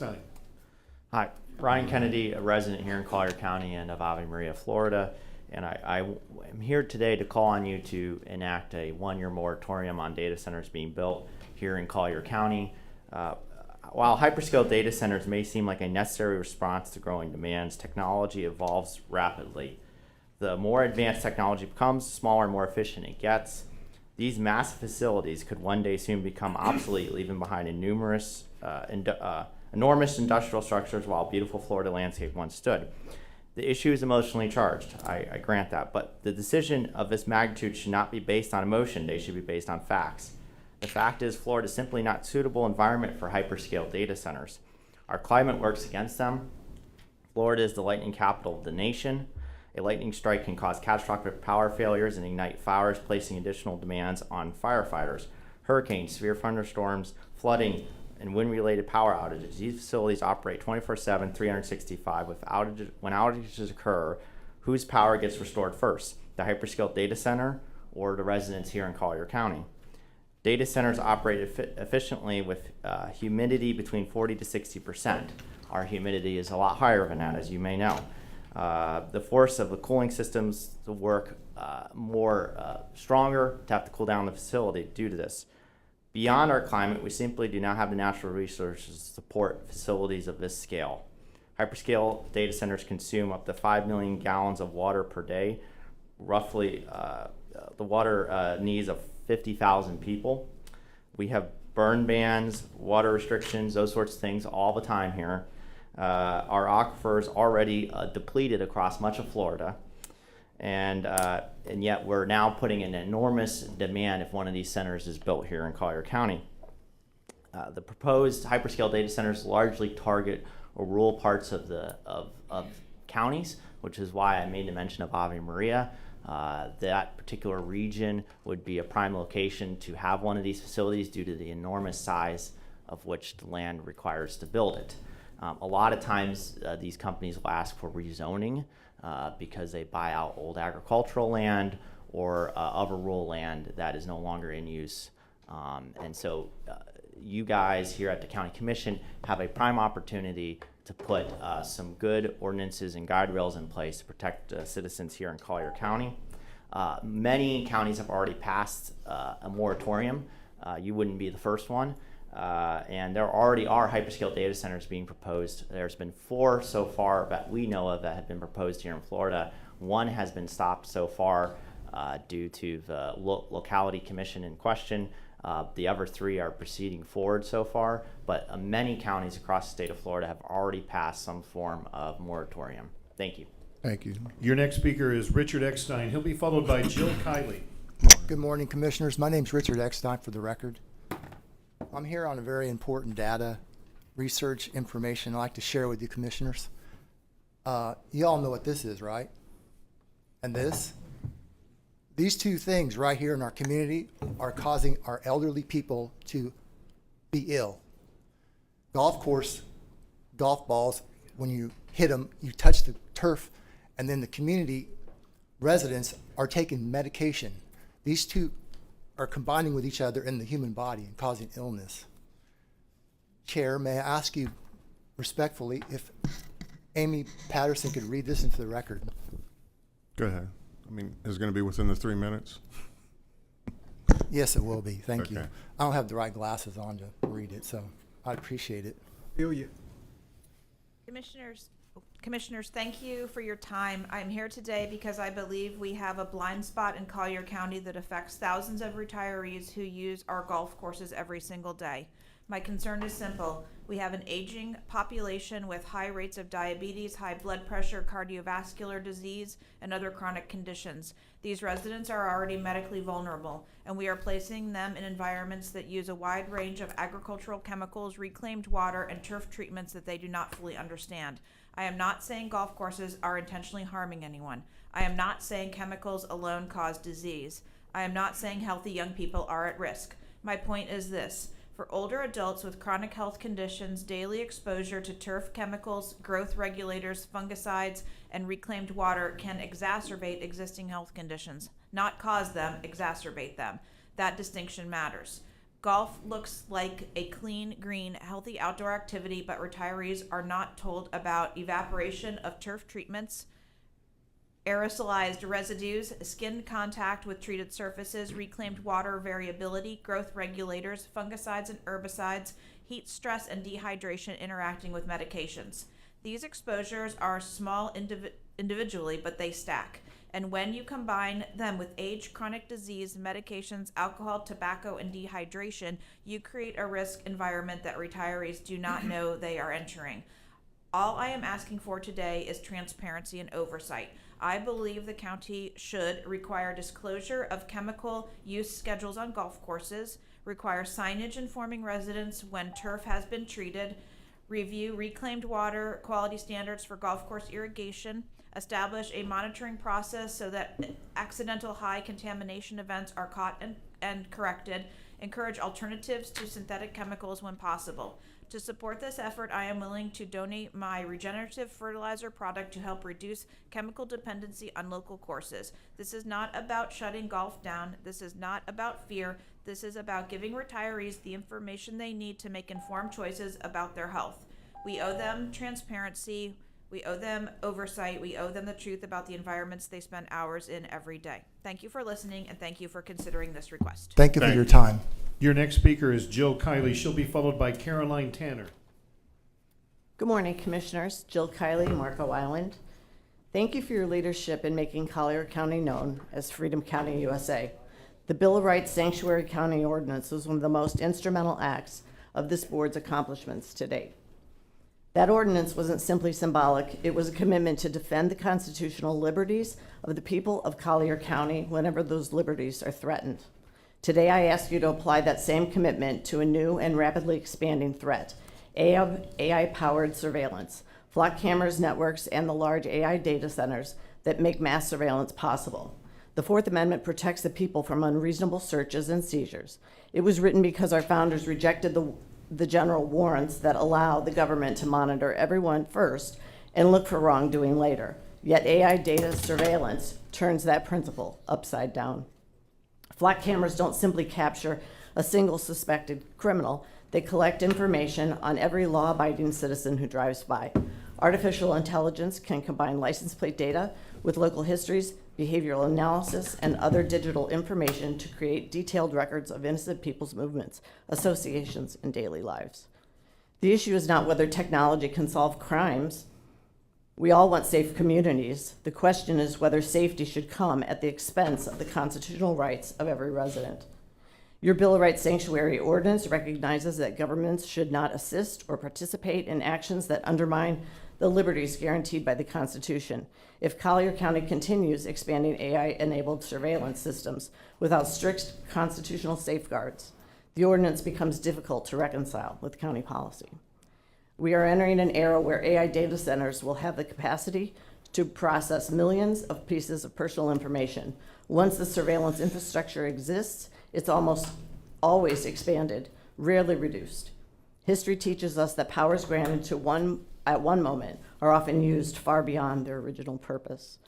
Sonny. Hi, Ryan Kennedy, a resident here in Collier County and of Ave Maria, Florida. And I am here today to call on you to enact a one-year moratorium on data centers being built here in Collier County. While hyperscale data centers may seem like a necessary response to growing demands, technology evolves rapidly. The more advanced technology becomes, the smaller and more efficient it gets. These massive facilities could one day soon become obsolete, leaving behind enormous industrial structures while beautiful Florida landscape once stood. The issue is emotionally charged, I grant that, but the decision of this magnitude should not be based on emotion, they should be based on facts. The fact is Florida is simply not a suitable environment for hyperscale data centers. Our climate works against them. Florida is the lightning capital of the nation. A lightning strike can cause catastrophic power failures and ignite fires, placing additional demands on firefighters. Hurricanes, severe thunderstorms, flooding, and wind-related power outages. These facilities operate 24/7, 365. When outages occur, whose power gets restored first? The hyperscale data center or the residents here in Collier County? Data centers operate efficiently with humidity between 40 to 60%. Our humidity is a lot higher than that, as you may know. The force of the cooling systems to work stronger to have to cool down the facility due to this. Beyond our climate, we simply do not have the natural resources to support facilities of this scale. Hyperscale data centers consume up to 5 million gallons of water per day, roughly the water needs of 50,000 people. We have burn bans, water restrictions, those sorts of things all the time here. Our aquifers already depleted across much of Florida. And yet we're now putting an enormous demand if one of these centers is built here in Collier County. The proposed hyperscale data centers largely target rural parts of counties, which is why I made the mention of Ave Maria. That particular region would be a prime location to have one of these facilities due to the enormous size of which the land requires to build it. A lot of times these companies will ask for rezoning because they buy out old agricultural land or other rural land that is no longer in use. And so you guys here at the County Commission have a prime opportunity to put some good ordinances and guide rails in place to protect citizens here in Collier County. Many counties have already passed a moratorium. You wouldn't be the first one. And there already are hyperscale data centers being proposed. There's been 4 so far that we know of that have been proposed here in Florida. 1 has been stopped so far due to the locality commission in question. The other 3 are proceeding forward so far, but many counties across the state of Florida have already passed some form of moratorium. Thank you. Thank you. Your next speaker is Richard Eckstein. He'll be followed by Jill Kiley. Good morning, Commissioners. My name is Richard Eckstein, for the record. I'm here on a very important data research information I'd like to share with you, Commissioners. You all know what this is, right? And this? These 2 things right here in our community are causing our elderly people to be ill. Golf course, golf balls, when you hit them, you touch the turf, and then the community residents are taking medication. These 2 are combining with each other in the human body and causing illness. Chair, may I ask you respectfully if Amy Patterson could read this into the record? Go ahead. I mean, is it going to be within the 3 minutes? Yes, it will be. Thank you. Okay. I don't have the right glasses on to read it, so I appreciate it. Feel you. Commissioners, thank you for your time. I'm here today because I believe we have a blind spot in Collier County that affects thousands of retirees who use our golf courses every single day. My concern is simple. We have an aging population with high rates of diabetes, high blood pressure, cardiovascular disease, and other chronic conditions. These residents are already medically vulnerable, and we are placing them in environments that use a wide range of agricultural chemicals, reclaimed water, and turf treatments that they do not fully understand. I am not saying golf courses are intentionally harming anyone. I am not saying chemicals alone cause disease. I am not saying healthy young people are at risk. My point is this. For older adults with chronic health conditions, daily exposure to turf chemicals, growth regulators, fungicides, and reclaimed water can exacerbate existing health conditions, not cause them, exacerbate them. That distinction matters. Golf looks like a clean, green, healthy outdoor activity, but retirees are not told about evaporation of turf treatments, aerosolized residues, skin contact with treated surfaces, reclaimed water variability, growth regulators, fungicides and herbicides, heat stress, and dehydration interacting with medications. These exposures are small individually, but they stack. And when you combine them with age, chronic disease, medications, alcohol, tobacco, and dehydration, you create a risk environment that retirees do not know they are entering. All I am asking for today is transparency and oversight. I believe the county should require disclosure of chemical use schedules on golf courses, require signage informing residents when turf has been treated, review reclaimed water quality standards for golf course irrigation, establish a monitoring process so that accidental high contamination events are caught and corrected, encourage alternatives to synthetic chemicals when possible. To support this effort, I am willing to donate my regenerative fertilizer product to help reduce chemical dependency on local courses. This is not about shutting golf down. This is not about fear. This is about giving retirees the information they need to make informed choices about their health. We owe them transparency. We owe them oversight. We owe them the truth about the environments they spend hours in every day. Thank you for listening, and thank you for considering this request. Thank you for Thank your you. time. Your next speaker is Jill Kiley. She'll be followed by Caroline Tanner. Good morning, Commissioners. Jill Kiley, Marco Island. Thank you for your leadership in making Collier County known as Freedom County, USA. The Bill of Rights Sanctuary County Ordinance was one of the most instrumental acts of this board's accomplishments to date. That ordinance wasn't simply symbolic, it was a commitment to defend the constitutional liberties of the people of Collier County whenever those liberties are threatened. Today, I ask you to apply that same commitment to a new and rapidly expanding threat, AI-powered surveillance, flock cameras, networks, and the large AI data centers that make mass surveillance possible. The Fourth Amendment protects the people from unreasonable searches and seizures. It was written because our founders rejected the general warrants that allow the government to monitor everyone first and look for wrongdoing later. Yet AI data surveillance turns that principle upside down. Flock cameras don't simply capture a single suspected criminal. They collect information on every law-abiding citizen who drives by. Artificial intelligence can combine license plate data with local histories, behavioral analysis, and other digital information to create detailed records of innocent people's movements, associations, and daily lives. The issue is not whether technology can solve crimes. We all want safe communities. The question is whether safety should come at the expense of the constitutional rights of every resident. Your Bill of Rights Sanctuary Ordinance recognizes that governments should not assist or participate in actions that undermine the liberties guaranteed by the Constitution. If Collier County continues expanding AI-enabled surveillance systems without strict constitutional safeguards, the ordinance becomes difficult to reconcile with county policy. We are entering an era where AI data centers will have the capacity to process millions of pieces of personal information. Once the surveillance infrastructure exists, it's almost always expanded, rarely reduced. History teaches us that powers granted to at one moment are often used far beyond their original purpose.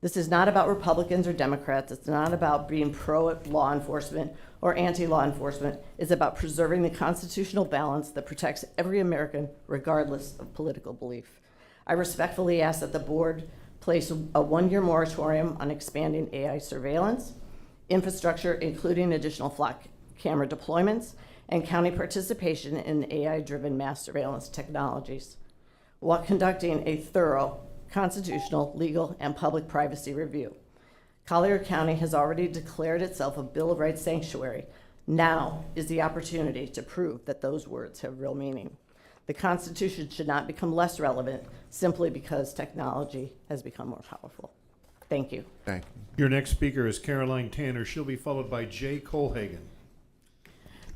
This is not about Republicans or Democrats. It's not about being pro-law enforcement or anti-law enforcement. It's about preserving the constitutional balance that protects every American, regardless of political belief. I respectfully ask that the board place a one-year moratorium on expanding AI surveillance, infrastructure, including additional flock camera deployments, and county participation in AI-driven mass surveillance technologies, while conducting a thorough constitutional, legal, and public privacy review. Collier County has already declared itself a Bill of Rights sanctuary. Now is the opportunity to prove that those words have real meaning. The Constitution should not become less relevant simply because technology has become more powerful. Thank you. Thank you. Your next speaker is Caroline Tanner. She'll be followed by Jay Colhagen.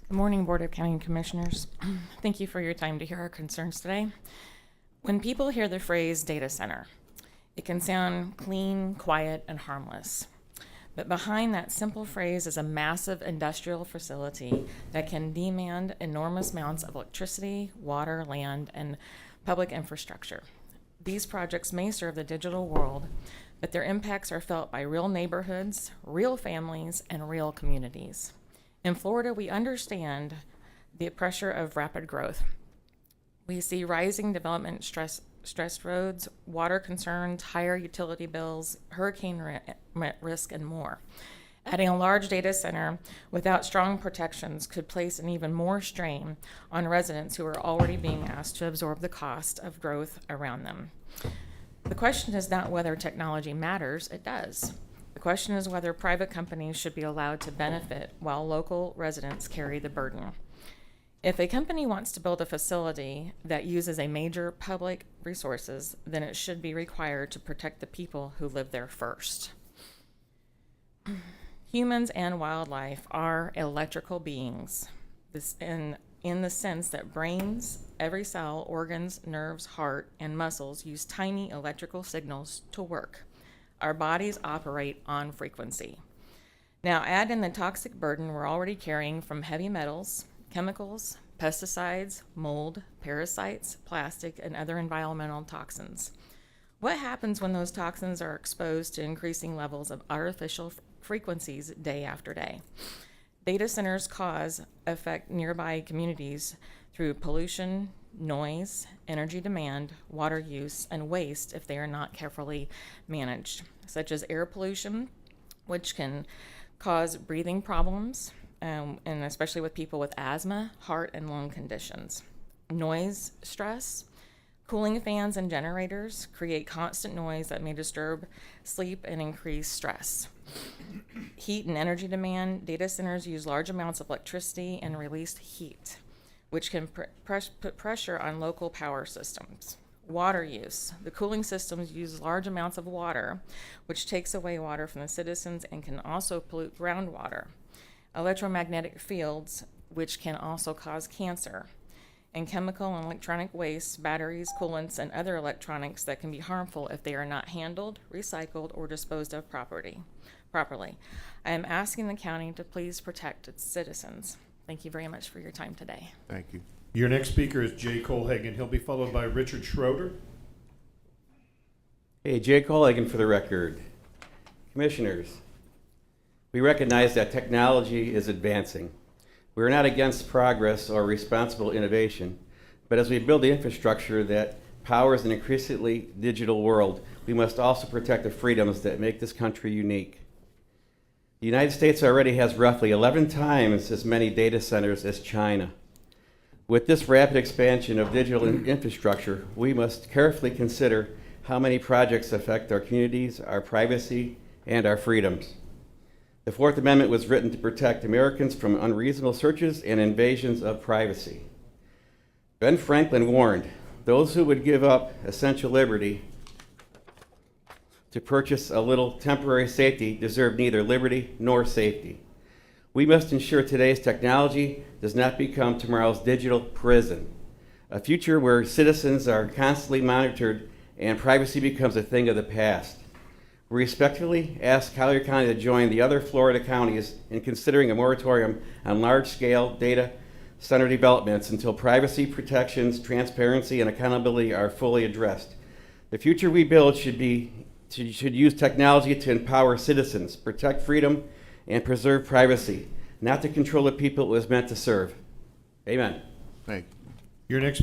Good morning, Board of County Commissioners. Thank you for your time to hear our concerns today. When people hear the phrase data center, it can sound clean, quiet, and harmless. But behind that simple phrase is a massive industrial facility that can demand enormous amounts of electricity, water, land, and public infrastructure. These projects may serve the digital world, but their impacts are felt by real neighborhoods, real families, and real communities. In Florida, we understand the pressure of rapid growth. We see rising development stressed roads, water concerns, higher utility bills, hurricane risk, and more. Adding a large data center without strong protections could place an even more strain on residents who are already being asked to absorb the cost of growth around them. The question is not whether technology matters, it does. The question is whether private companies should be allowed to benefit while local residents carry the burden. If a company wants to build a facility that uses a major public resources, then it should be required to protect the people who live there first. Humans and wildlife are electrical beings, in the sense that brains, every cell, organs, nerves, heart, and muscles use tiny electrical signals to work. Our bodies operate on frequency. Now add in the toxic burden we're already carrying from heavy metals, chemicals, pesticides, mold, parasites, plastic, and other environmental toxins. What happens when those toxins are exposed to increasing levels of artificial frequencies day after day? Data centers affect nearby communities through pollution, noise, energy demand, water use, and waste if they are not carefully managed, such as air pollution, which can cause breathing problems, and especially with people with asthma, heart, and lung conditions. Noise stress. Cooling fans and generators create constant noise that may disturb sleep and increase stress. Heat and energy demand. Data centers use large amounts of electricity and release heat, which can put pressure on local power systems. Water use. The cooling systems use large amounts of water, which takes away water from the citizens and can also pollute groundwater. Electromagnetic fields, which can also cause cancer. And chemical and electronic waste, batteries, coolants, and other electronics that can be harmful if they are not handled, recycled, or disposed of properly. I am asking the county to please protect its citizens. Thank you very much for your time today. Thank you. Your next speaker is Jay Colhagen. He'll be followed by Richard Schroeder. Hey, Jay Collier for the record. Commissioners, we recognize that technology is advancing. We are not against progress or responsible innovation, but as we build the infrastructure that powers an increasingly digital world, we must also protect the freedoms that make this country unique. The United States already has roughly 11 times as many data centers as China. With this rapid expansion of digital infrastructure, we must carefully consider how many projects affect our communities, our privacy, and our freedoms. The Fourth Amendment was written to protect Americans from unreasonable searches and invasions of privacy. Ben Franklin warned, those who would give up essential liberty to purchase a little temporary safety deserve neither liberty nor safety. We must ensure today's technology does not become tomorrow's digital prison, a future where citizens are constantly monitored and privacy becomes a thing of the past. We respectfully ask Collier County to join the other Florida counties in considering a moratorium on large-scale data center developments until privacy protections, transparency, and accountability are fully addressed. The future we build should use technology to empower citizens, protect freedom, and preserve privacy, not to control the people it was meant to serve. Amen. Thank you. Your next